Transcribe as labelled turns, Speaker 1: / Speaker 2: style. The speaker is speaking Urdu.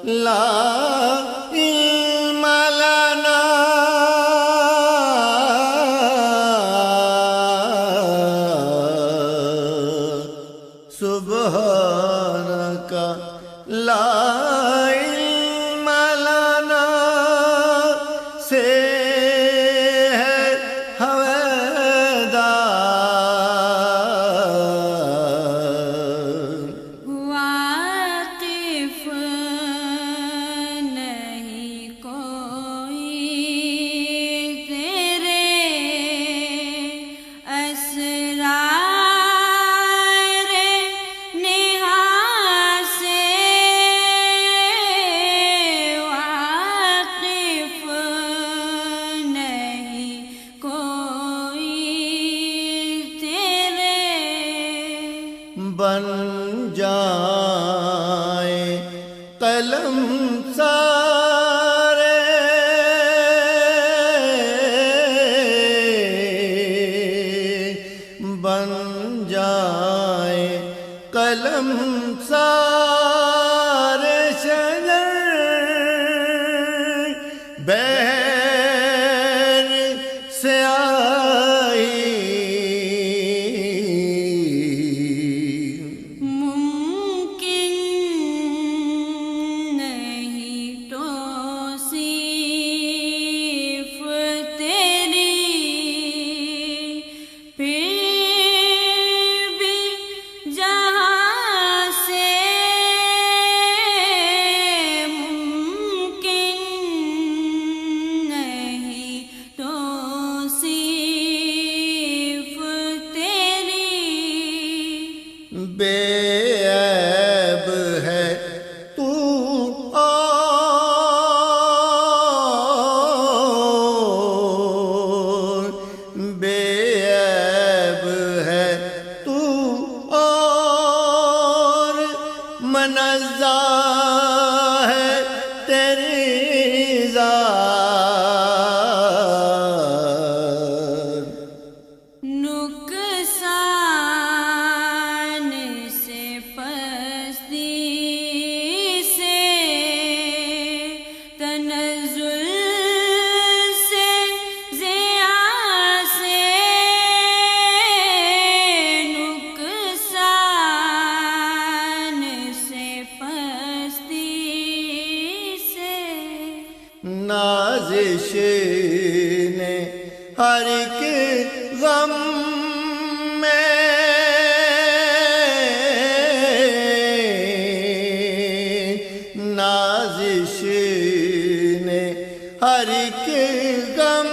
Speaker 1: لا علم لنا سبحانك لا علم لنا سے ہے ہویدار
Speaker 2: واقف نہیں کوئی تیرے اسرار نہا سے، واقف نہیں کوئی تیرے
Speaker 1: بن جائے قلم سارے بن جائے قلم سارے شجر بہر سے آئی
Speaker 2: ممکن نہیں توصیف تیری، پھر بھی جہاں سے ممکن نہیں توصیف تیری،
Speaker 1: بے عیب ہے تو اور بے عیب ہے تو اور منزہ ہے تیری ذات
Speaker 2: نقصان سے پستی سے تنزل سے ضیاء سے، نقصان سے پستی سے
Speaker 1: نازش نے ہر ایک غم میں نازش نے ہر ایک غم